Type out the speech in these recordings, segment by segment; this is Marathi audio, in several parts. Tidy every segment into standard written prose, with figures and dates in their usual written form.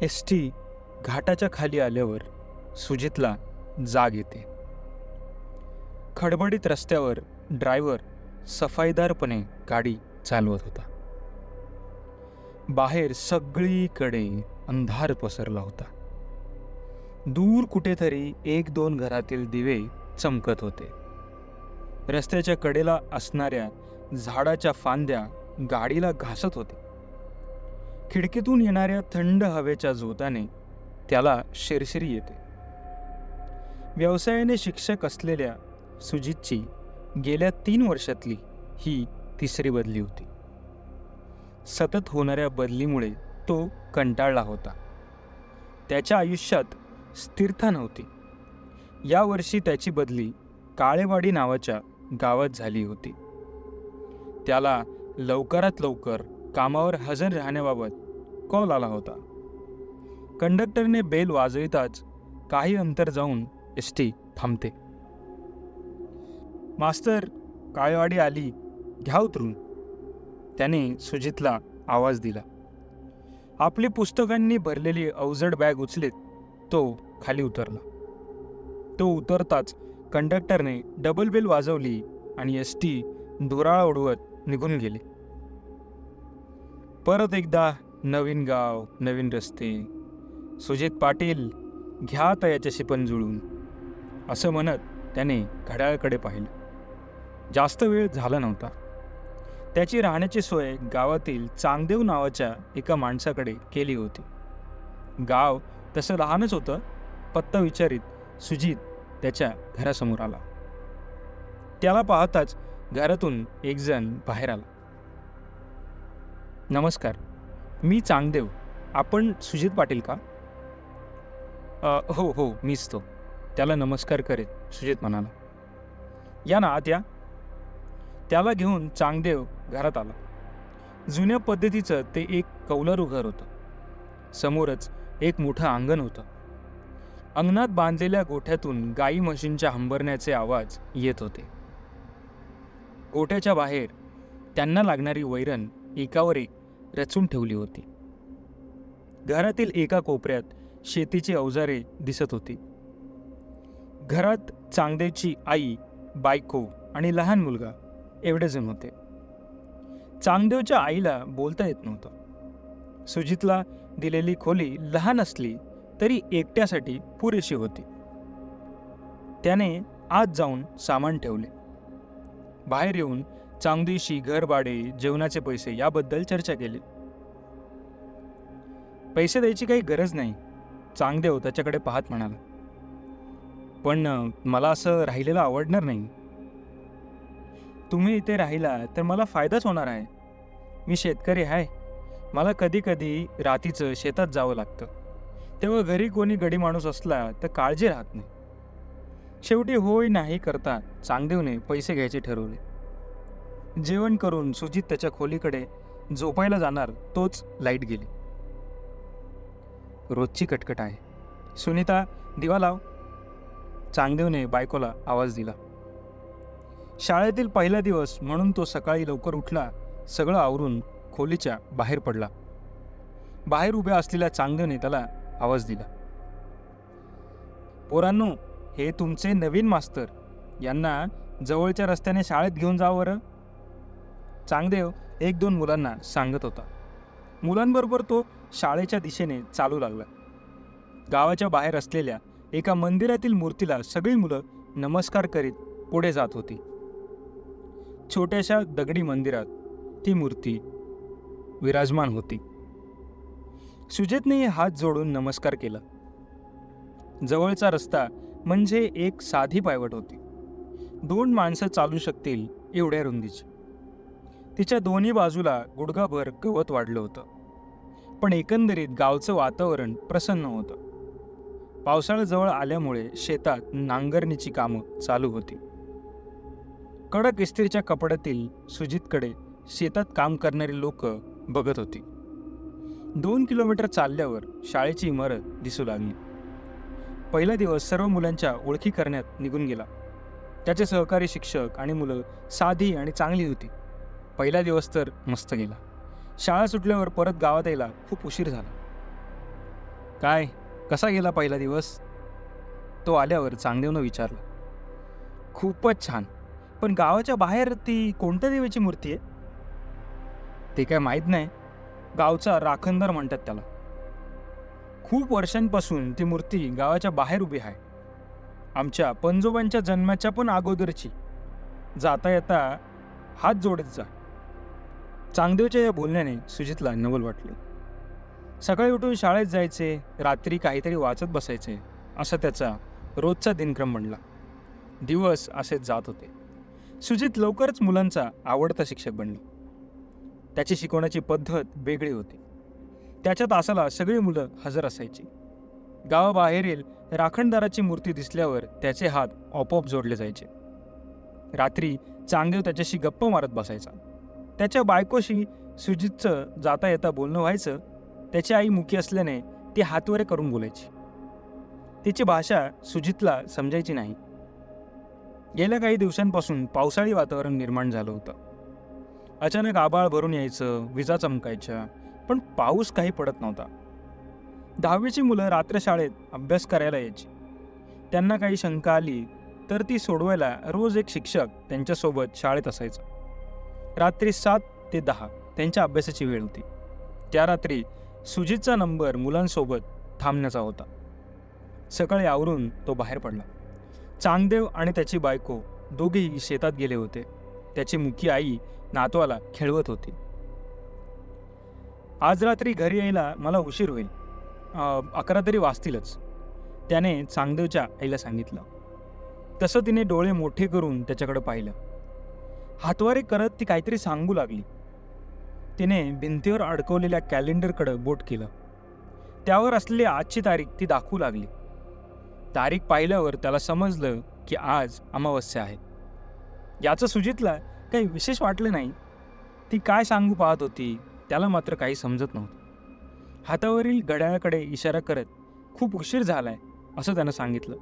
एसटी घाटाच्या खाली आल्यावर सुजितला जाग येते. खडबडीत रस्त्यावर ड्रायव्हर सफाईदारपणे गाडी चालवत होता. बाहेर सगळीकडे अंधार पसरला होता. दूर कुठेतरी एक दोन घरातील दिवे चमकत होते. रस्त्याच्या कडेला असणाऱ्या झाडाच्या फांद्या गाडीला घासत होते. खिडकीतून येणाऱ्या थंड हवेच्या झोताने त्याला शिरशिरी येते. व्यवसायाने शिक्षक असलेल्या सुजितची गेल्या 3 वर्षातली ही तिसरी बदली होती. सतत होणाऱ्या बदलीमुळे तो कंटाळला होता. त्याच्या आयुष्यात स्थिरता नव्हती. यावर्षी त्याची बदली काळेवाडी नावाच्या गावात झाली होती. त्याला लवकरात लवकर कामावर हजर राहण्याबाबत कॉल आला होता. कंडक्टरने बेल वाजविताच काही अंतर जाऊन एसटी थांबते. मास्तर, काळेवाडी आली, घ्या उतरून, त्याने सुजितला आवाज दिला. आपली पुस्तकांनी भरलेली अवजड बॅग उचलीत तो खाली उतरला. तो उतरताच कंडक्टरने डबल बेल वाजवली आणि एसटी धुराळ उडवत निघून गेली. परत एकदा नवीन गाव, नवीन रस्ते. सुजित पाटील, घ्या आता याच्याशी पण जुळून, असं म्हणत त्याने घड्याळाकडे पाहिलं. जास्त वेळ झाला नव्हता. त्याची राहण्याची सोय गावातील चांगदेव नावाच्या एका माणसाकडे केली होती. गाव तसं लहानच होतं. पत्ता विचारित सुजित त्याच्या घरासमोर आला. त्याला पाहताच घरातून एक जण बाहेर आला. नमस्कार, मी चांगदेव. आपण सुजित पाटील का? हो हो, मीच तो, त्याला नमस्कार करीत सुजित म्हणाला. या ना आत या. त्याला घेऊन चांगदेव घरात आला. जुन्या पद्धतीचं ते एक कौलारू घर होतं. समोरच एक मोठं अंगण होतं. अंगणात बांधलेल्या गोठ्यातून गाई म्हशींच्या हंबरण्याचे आवाज येत होते. गोठ्याच्या बाहेर त्यांना लागणारी वैरण एकावर एक रचून ठेवली होती. घरातील एका कोपऱ्यात शेतीची अवजारे दिसत होती. घरात चांगदेवची आई, बायको आणि लहान मुलगा एवढे जण होते. चांगदेवच्या आईला बोलता येत नव्हतं. सुजितला दिलेली खोली लहान असली तरी एकट्यासाठी पुरेशी होती. त्याने आत जाऊन सामान ठेवले. बाहेर येऊन चांगदेवशी घरभाडे, जेवणाचे पैसे याबद्दल चर्चा केली. पैसे द्यायची काही गरज नाही, चांगदेव त्याच्याकडे पाहत म्हणाला. पण मला असं राहिलेलं आवडणार नाही. तुम्ही इथे राहिला तर मला फायदाच होणार आहे. मी शेतकरी आहे. मला कधी कधी रात्रीचं शेतात जावं लागतं. तेव्हा घरी कोणी गडी माणूस असला तर काळजी राहत नाही. शेवटी होय नाही करता चांगदेवने पैसे घ्यायचे ठरवले. जेवण करून सुजित त्याच्या खोलीकडे झोपायला जाणार तोच लाईट गेली. रोजची कटकट आहे. सुनीता, दिवा लाव, चांगदेवने बायकोला आवाज दिला. शाळेतील पहिला दिवस म्हणून तो सकाळी लवकर उठला. सगळं आवरून खोलीच्या बाहेर पडला. बाहेर उभ्या असलेल्या चांगदेवने त्याला आवाज दिला. पोरांनो, हे तुमचे नवीन मास्तर. यांना जवळच्या रस्त्याने शाळेत घेऊन जा बरं. चांगदेव 1-2 मुलांना सांगत होता. मुलांबरोबर तो शाळेच्या दिशेने चालू लागला. गावाच्या बाहेर असलेल्या एका मंदिरातील मूर्तीला सगळी मुलं नमस्कार करीत पुढे जात होती. छोट्याशा दगडी मंदिरात ती मूर्ती विराजमान होती. सुजितने हात जोडून नमस्कार केला. जवळचा रस्ता म्हणजे एक साधी पायवाट होती. 2 माणसं चालू शकतील एवढ्या रुंदीची. तिच्या दोन्ही बाजूला गुडघाभर गवत वाढलं होतं. पण एकंदरीत गावचं वातावरण प्रसन्न होतं. पावसाळा जवळ आल्यामुळे शेतात नांगरणीची कामं चालू होती. कडक इस्त्रीच्या कपड्यातील सुजितकडे शेतात काम करणारी लोक बघत होती. 2 किलोमीटर चालल्यावर शाळेची इमारत दिसू लागली. पहिला दिवस सर्व मुलांच्या ओळखी करण्यात निघून गेला. त्याचे सहकारी शिक्षक आणि मुलं साधी आणि चांगली होती. पहिला दिवस तर मस्त गेला. शाळा सुटल्यावर परत गावात यायला खूप उशीर झाला. काय, कसा गेला पहिला दिवस? तो आल्यावर चांगदेवनं विचारलं. खूपच छान. पण गावाच्या बाहेर ती कोणत्या देवीची मूर्ती आहे? ते काय माहीत नाही. गावचा राखणदार म्हणतात त्याला. खूप वर्षांपासून ती मूर्ती गावाच्या बाहेर उभी आहे. आमच्या पंजोबांच्या जन्माच्या पण अगोदरची. जाता येता हात जोडत जा. चांगदेवच्या या बोलण्याने सुजितला नवल वाटले. सकाळी उठून शाळेत जायचे, रात्री काहीतरी वाचत बसायचे, असा त्याचा रोजचा दिनक्रम बनला. दिवस असेच जात होते. सुजित लवकरच मुलांचा आवडता शिक्षक बनला. त्याची शिकवण्याची पद्धत वेगळी होती. त्याच्या तासाला सगळी मुलं हजर असायची. गावाबाहेरील राखणदाराची मूर्ती दिसल्यावर त्याचे हात आपोआप जोडले जायचे. रात्री चांगदेव त्याच्याशी गप्पा मारत बसायचा. त्याच्या बायकोशी सुजितचं जाता येता बोलणं व्हायचं. त्याची आई मुकी असल्याने ती हातवरे करून बोलायची. तिची भाषा सुजितला समजायची नाही. गेल्या काही दिवसांपासून पावसाळी वातावरण निर्माण झालं होतं. अचानक आभाळ भरून यायचं, विजा चमकायच्या, पण पाऊस काही पडत नव्हता. 10वीची मुलं रात्र शाळेत अभ्यास करायला यायची. त्यांना काही शंका आली तर ती सोडवायला रोज एक शिक्षक त्यांच्यासोबत शाळेत असायचा. रात्री 7 ते 10 त्यांच्या अभ्यासाची वेळ होती. त्या रात्री सुजितचा नंबर मुलांसोबत थांबण्याचा होता. सकाळी आवरून तो बाहेर पडला. चांगदेव आणि त्याची बायको दोघेही शेतात गेले होते. त्याची मुकी आई नातवाला खेळवत होती. आज रात्री घरी यायला मला उशीर होईल, 11 तरी वाजतीलच, त्याने चांगदेवच्या आईला सांगितलं. तसं तिने डोळे मोठे करून त्याच्याकडे पाहिलं. हातवारे करत ती काहीतरी सांगू लागली. तिने भिंतीवर अडकवलेल्या कॅलेंडरकडे बोट केलं. त्यावर असलेली आजची तारीख ती दाखवू लागली. तारीख पाहिल्यावर त्याला समजलं की आज अमावस्या आहे. याचं सुजितला काही विशेष वाटलं नाही. ती काय सांगू पाहत होती त्याला मात्र काही समजत नव्हतं. हातावरील घड्याळाकडे इशारा करत खूप उशीर झालाय असं त्यानं सांगितलं.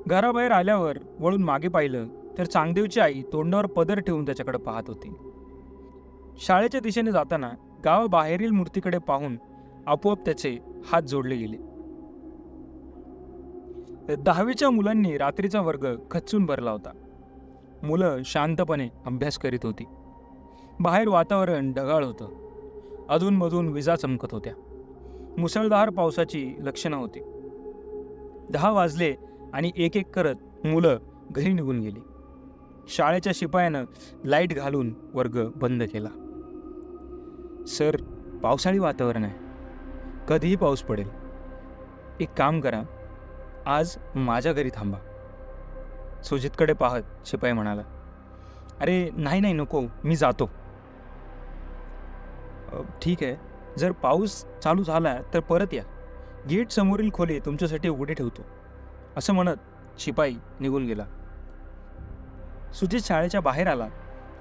घराबाहेर आल्यावर वळून मागे पाहिलं तर चांगदेवची आई तोंडावर पदर ठेवून त्याच्याकडे पाहत होती. शाळेच्या दिशेने जाताना गावाबाहेरील मूर्तीकडे पाहून आपोआप त्याचे हात जोडले गेले. 10वीच्या मुलांनी रात्रीचा वर्ग खच्चून भरला होता. मुलं शांतपणे अभ्यास करीत होती. बाहेर वातावरण ढगाळ होतं. अधूनमधून विजा चमकत होत्या. मुसळधार पावसाची लक्षणं होती. 10 वाजले आणि एक एक करत मुलं घरी निघून गेली. शाळेच्या शिपायानं लाईट घालून वर्ग बंद केला. सर, पावसाळी वातावरण आहे, कधीही पाऊस पडेल. एक काम करा, आज माझ्या घरी थांबा. सुजितकडे पाहत शिपाई म्हणाला. अरे नाही नको, मी जातो. ठीक आहे, जर पाऊस चालू झाला तर परत या. गेट समोरील खोली तुमच्यासाठी उघडी ठेवतो, असं म्हणत शिपाई निघून गेला. सुजित शाळेच्या बाहेर आला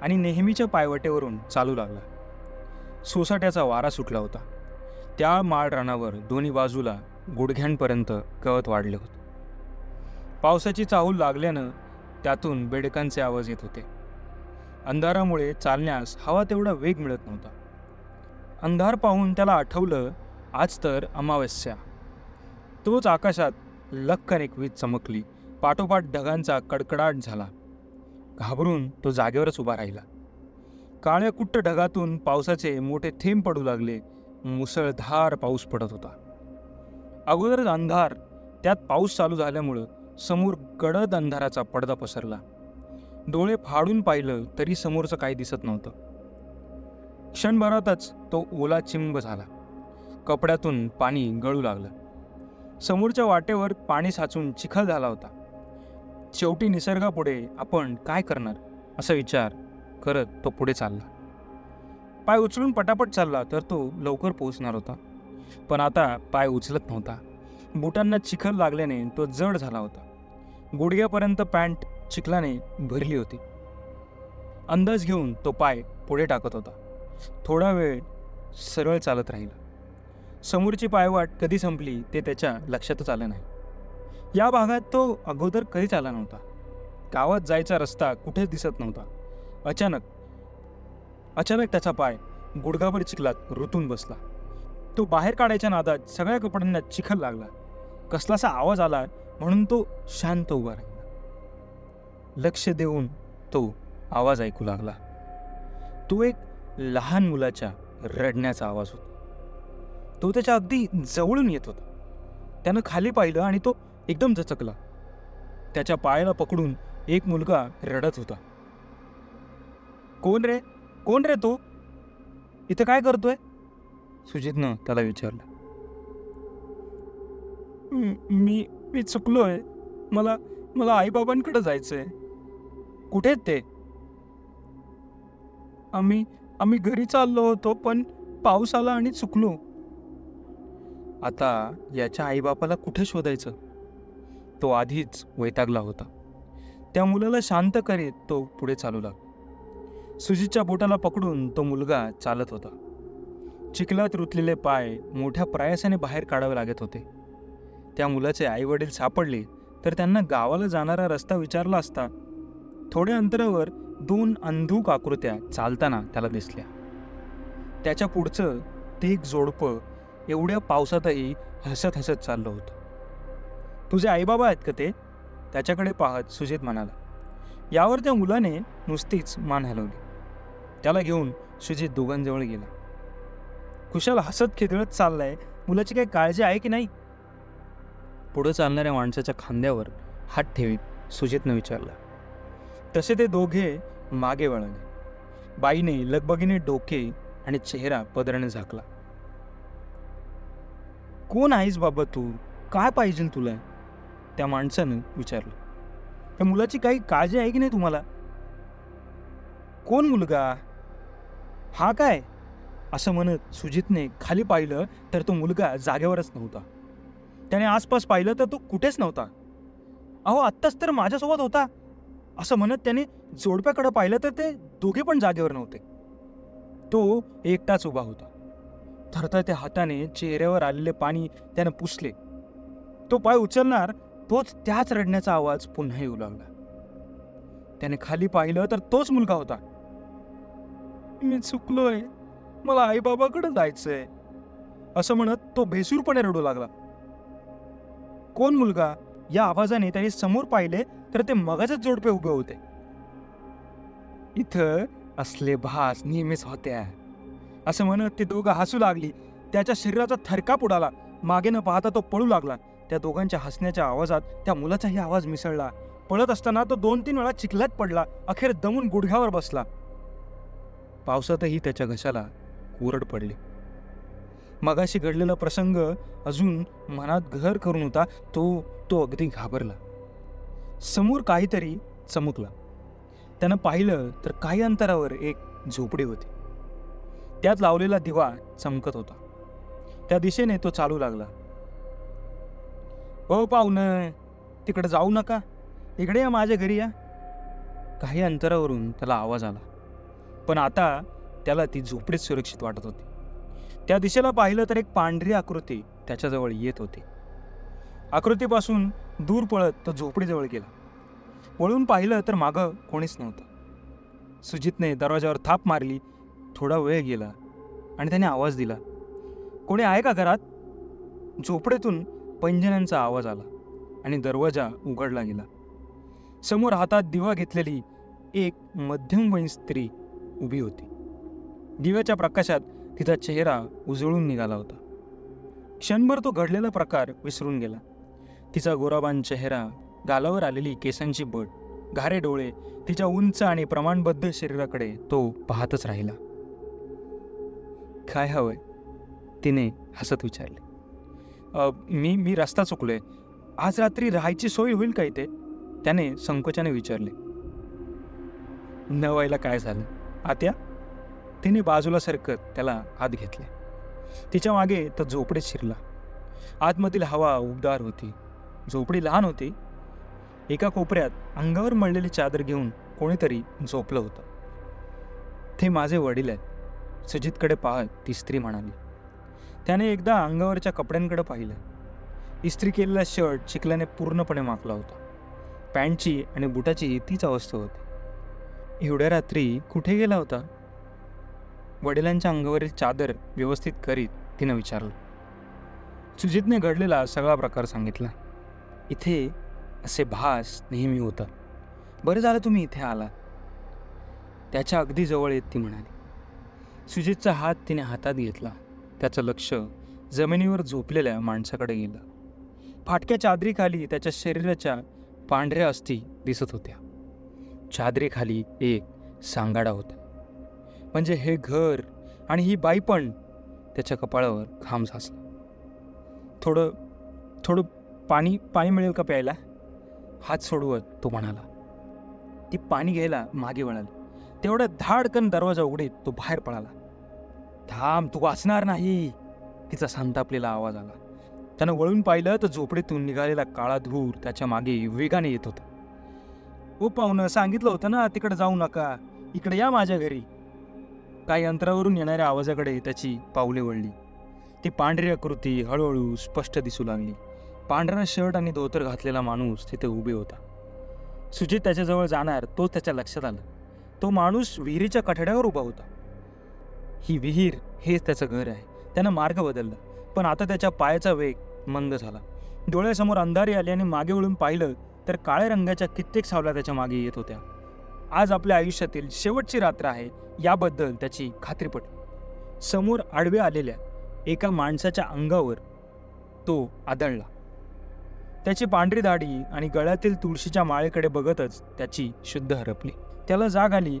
आणि नेहमीच्या पायवटेवरून चालू लागला. सोसाट्याचा वारा सुटला होता. त्या माळ रानावर दोन्ही बाजूला गुडघ्यांपर्यंत गवत वाढले होते. पावसाची चाहूल लागल्यानं त्यातून बेडकांचे आवाज येत होते. अंधारामुळे चालण्यास हवा तेवढा वेग मिळत नव्हता. अंधार पाहून त्याला आठवलं, आज तर अमावस्या. तोच आकाशात लख्खन एक वीज चमकली. पाठोपाठ ढगांचा कडकडाट झाला. घाबरून तो जागेवरच उभा राहिला. काळ्या कुट्ट ढगातून पावसाचे मोठे थेंब पडू लागले. मुसळधार पाऊस पडत होता. अगोदरच अंधार, त्यात पाऊस चालू झाल्यामुळं समोर गडद अंधाराचा पडदा पसरला. डोळे फाडून पाहिलं तरी समोरचं काही दिसत नव्हतं. क्षणभरातच तो ओला चिंब झाला. कपड्यातून पाणी गळू लागलं. समोरच्या वाटेवर पाणी साचून चिखल झाला होता. शेवटी निसर्गापुढे आपण काय करणार असा विचार करत तो पुढे चालला. पाय उचलून पटापट चालला तर तो लवकर पोहोचणार होता. पण आता पाय उचलत नव्हता. बुटांना चिखल लागल्याने तो जड झाला होता. गुडघ्यापर्यंत पॅन्ट चिखलाने भरली होती. अंदाज घेऊन तो पाय पुढे टाकत होता. थोडा वेळ सरळ चालत राहिला. समोरची पायवाट कधी संपली ते त्याच्या लक्षातच आलं नाही. या भागात तो अगोदर कधीच आला नव्हता. गावात जायचा रस्ता कुठेच दिसत नव्हता. अचानक त्याचा पाय गुडघाभर चिखलात रुतून बसला. तो बाहेर काढायच्या नादात सगळ्या कपड्यांना चिखल लागला. कसलासा आवाज आला म्हणून तो शांत उभा राहिला. लक्ष देऊन तो आवाज ऐकू लागला. तो एक लहान मुलाच्या रडण्याचा आवाज होता. तो त्याच्या अगदी जवळून येत होता. त्यानं खाली पाहिलं आणि तो एकदम दचकला. त्याच्या पायाला पकडून एक मुलगा रडत होता. कोण रे, कोण रे तो? इथं काय करतोय? सुजितनं त्याला विचारलं. मी चुकलोय. मला आईबाबांकडे जायचंय. कुठे आहेत ते? आम्ही घरी चाललो होतो, पण पाऊस आला आणि चुकलो. आता याच्या आईबापाला कुठे शोधायचं? तो आधीच वैतागला होता. त्या मुलाला शांत करीत तो पुढे चालू लागला. सुजितच्या बोटाला पकडून तो मुलगा चालत होता. चिखलात रुतलेले पाय मोठ्या प्रयासाने बाहेर काढावे लागत होते. त्या मुलाचे आईवडील सापडले तर त्यांना गावाला जाणारा रस्ता विचारला असता. थोड्या अंतरावर 2 अंधूक आकृत्या चालताना त्याला दिसल्या. त्याच्या पुढचं ते एक जोडपं एवढ्या पावसातही हसत हसत चाललं होतं. तुझे आईबाबा आहेत का ते? त्याच्याकडे पाहत सुजित म्हणाला. यावर त्या मुलाने नुसतीच मान हलवली. त्याला घेऊन सुजित दोघांजवळ गेला. खुशाल हसत खिदळत चाललाय. मुलाची काही काळजी आहे की नाही? पुढं चालणाऱ्या माणसाच्या खांद्यावर हात ठेवीत सुजितनं विचारलं. तसे ते दोघे मागे वळले. बाईने लगबगीने डोके आणि चेहरा पदराने झाकला. कोण आहेस बाबा तू? काय पाहिजे तुला? त्या माणसानं विचारलं. त्या मुलाची काही काळजी आहे की नाही तुम्हाला? कोण मुलगा? हा काय? असं म्हणत सुजितने खाली पाहिलं तर तो मुलगा जागेवरच नव्हता. त्याने आसपास पाहिलं तर तो कुठेच नव्हता. अहो, आत्ताच तर माझ्यासोबत होता. असं म्हणत त्याने जोडप्याकडे पाहिलं तर ते दोघे पण जागेवर नव्हते. तो एकटाच उभा होता. थरथरत्या हाताने चेहऱ्यावर आलेले पाणी त्यानं पुसले. तो पाय उचलणार तोच त्याच रडण्याचा आवाज पुन्हा येऊ लागला. त्याने खाली पाहिलं तर तोच मुलगा होता. मी चुकलोय. मला आईबाबाकडे जायचंय. असं म्हणत तो भेसूरपणे रडू लागला. कोण मुलगा? या आवाजाने त्याने समोर पाहिले तर ते मगाचच जोडपे उभे होते. इथं असले भास नेहमीच होत्या. असं म्हणत ते दोघं हसू लागली. त्याच्या शरीराचा थरकाप उडाला. मागे न पाहता तो पळू लागला. त्या दोघांच्या हसण्याच्या आवाजात त्या मुलाचाही आवाज मिसळला. पळत असताना तो 2-3 वेळा चिखलात पडला. अखेर दमून गुडघ्यावर बसला. पावसातही त्याच्या घशाला कोरड पडली. मगाशी घडलेला प्रसंग अजून मनात घर करून होता. तो अगदी घाबरला. समोर काहीतरी चमकला. त्यानं पाहिलं तर काही अंतरावर एक झोपडी होती. त्यात लावलेला दिवा चमकत होता. त्या दिशेने तो चालू लागला. हो पाहुणं, तिकडे जाऊ नका. इकडे या, माझ्या घरी या. काही अंतरावरून त्याला आवाज आला. पण आता त्याला ती झोपडीत सुरक्षित वाटत होती. त्या दिशेला पाहिलं तर एक पांढरी आकृती त्याच्याजवळ येत होती. आकृतीपासून दूर पळत तो झोपडीजवळ गेला. वळून पाहिलं तर मागं कोणीच नव्हतं. सुजितने दरवाजावर थाप मारली. थोडा वेळ गेला आणि त्याने आवाज दिला. कोणी आहे का घरात? झोपडीतून पैंजणांचा आवाज आला आणि दरवाजा उघडला गेला. समोर हातात दिवा घेतलेली एक मध्यमवयीन स्त्री उभी होती. दिव्याच्या प्रकाशात तिचा चेहरा उजळून निघाला होता. क्षणभर तो घडलेला प्रकार विसरून गेला. तिचा गोराबान चेहरा, गालावर आलेली केसांची बट, घारे डोळे, तिच्या उंच आणि प्रमाणबद्ध शरीराकडे तो पाहतच राहिला. काय हवंय? तिने हसत विचारले. मी रस्ता चुकलोय. आज रात्री राहायची सोय होईल का इथे? त्याने संकोचाने विचारले. न व्हायला काय झालं आत्या? तिने बाजूला सरकत त्याला हात घेतले. तिच्या मागे तो झोपडीत शिरला. आतमधील हवा उबदार होती. झोपडी लहान होती. एका कोपऱ्यात अंगावर मळलेली चादर घेऊन कोणीतरी झोपलं होतं. ते माझे वडील आहेत, सुजितकडे पाहत ती स्त्री म्हणाली. त्याने एकदा अंगावरच्या कपड्यांकडे पाहिलं. इस्त्री केलेला शर्ट चिखलाने पूर्णपणे माखला होता. पॅन्टची आणि बुटाची तीच अवस्था होती. एवढ्या रात्री कुठे गेला होता? वडिलांच्या अंगावरील चादर व्यवस्थित करीत तिनं विचारलं. सुजितने घडलेला सगळा प्रकार सांगितला. इथे असे भास नेहमी होतात. बरं झालं तुम्ही इथे आला. त्याच्या अगदी जवळ येत ती म्हणाली. सुजितचा हात तिने हातात घेतला. त्याचं लक्ष जमिनीवर झोपलेल्या माणसाकडे गेलं. फाटक्या चादरीखाली त्याच्या शरीराच्या पांढऱ्या अस्थी दिसत होत्या. चादरीखाली एक सांगाडा होता. म्हणजे हे घर आणि ही बाई पण. त्याच्या कपाळावर घाम साचला. थोडं पाणी मिळेल का प्यायला? हात सोडवत तो म्हणाला. ती पाणी घ्यायला मागे वळाली. तेवढ्या धाडकन दरवाजा उघडीत तो बाहेर पळाला. थांब, तू वाचणार नाही, तिचा संतापलेला आवाज आला. त्यानं वळून पाहिलं तर झोपडीतून निघालेला काळा धूर त्याच्या मागे वेगाने येत होता. ओ पाहुणं, सांगितलं होतं ना तिकडे जाऊ नका, इकडे या माझ्या घरी. काही अंतरावरून येणाऱ्या आवाजाकडे त्याची पावले वळली. ती पांढरी आकृती हळूहळू स्पष्ट दिसू लागली. पांढरा शर्ट आणि धोतर घातलेला माणूस तिथे उभे होता. सुजित त्याच्याजवळ जाणार तो त्याच्या लक्षात आलं. तो माणूस विहिरीच्या कठड्यावर उभा होता. ही विहीर हेच त्याचं घर आहे. त्यानं मार्ग बदलला, पण आता त्याच्या पायाचा वेग मंद झाला. डोळ्यासमोर अंधारी आली आणि मागे वळून पाहिलं तर काळ्या रंगाच्या कित्येक सावल्या त्याच्या मागे येत होत्या. आज आपल्या आयुष्यातील शेवटची रात्र आहे याबद्दल त्याची खात्री पटली. समोर आडवे आलेल्या एका माणसाच्या अंगावर तो आदळला. त्याची पांढरी दाढी आणि गळ्यातील तुळशीच्या माळेकडे बघतच त्याची शुद्ध हरपली. त्याला जाग आली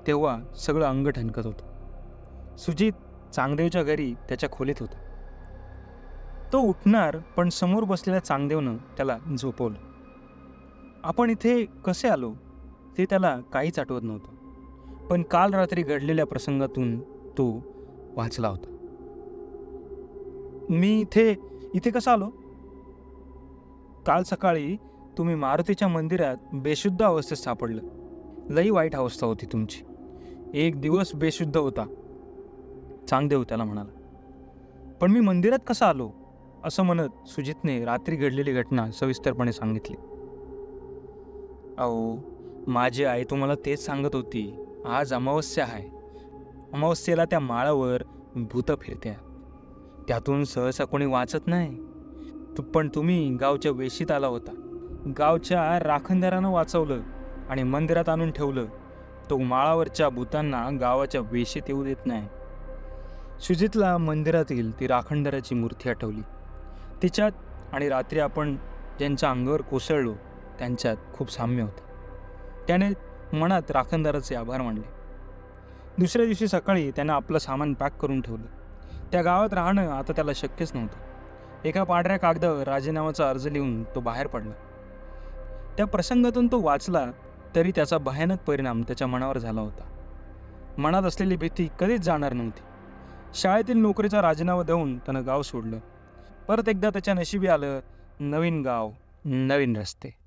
तेव्हा सगळं अंग ठणकत होतं. सुजित चांगदेवच्या घरी त्याच्या खोलीत होता. तो उठणार पण समोर बसलेल्या चांगदेवनं त्याला झोपवलं. आपण इथे कसे आलो ते त्याला काहीच आठवत नव्हतं, पण काल रात्री घडलेल्या प्रसंगातून तो वाचला होता. मी इथे कसा आलो? काल सकाळी तुम्ही मारुतीच्या मंदिरात बेशुद्ध अवस्थेत सापडलं. लई वाईट अवस्था होती तुमची. एक दिवस बेशुद्ध होता, चांगदेव त्याला म्हणाला. पण मी मंदिरात कसा आलो? असं म्हणत सुजितने रात्री घडलेली घटना सविस्तरपणे सांगितली. अहो, माझी आई तुम्हाला तेच सांगत होती. आज अमावस्या आहे. अमावस्येला त्या माळावर भूतं फिरत्या. त्यातून सहसा कोणी वाचत नाही. पण तुम्ही गावच्या वेशीत आला होता. गावच्या राखणदारानं वाचवलं आणि मंदिरात आणून ठेवलं. तो माळावरच्या भूतांना गावाच्या वेशीत येऊ देत नाही. सुजितला मंदिरातील ती राखणदाराची मूर्ती आठवली. तिच्यात आणि रात्री आपण ज्यांच्या अंगावर कोसळलो त्यांच्यात खूप साम्य होतं. त्याने मनात राखणदाराचे आभार मानले. दुसऱ्या दिवशी सकाळी त्यानं आपलं सामान पॅक करून ठेवलं. त्या गावात राहणं आता त्याला शक्यच नव्हतं. एका पांढऱ्या कागदावर राजीनामाचा अर्ज लिहून तो बाहेर पडला. त्या प्रसंगातून तो वाचला तरी त्याचा भयानक परिणाम त्याच्या मनावर झाला होता. मनात असलेली भीती कधीच जाणार नव्हती. शाळेतील नोकरीचा राजीनामा देऊन त्यानं गाव सोडलं. परत एकदा त्याच्या नशिबी आलं नवीन गाव, नवीन रस्ते.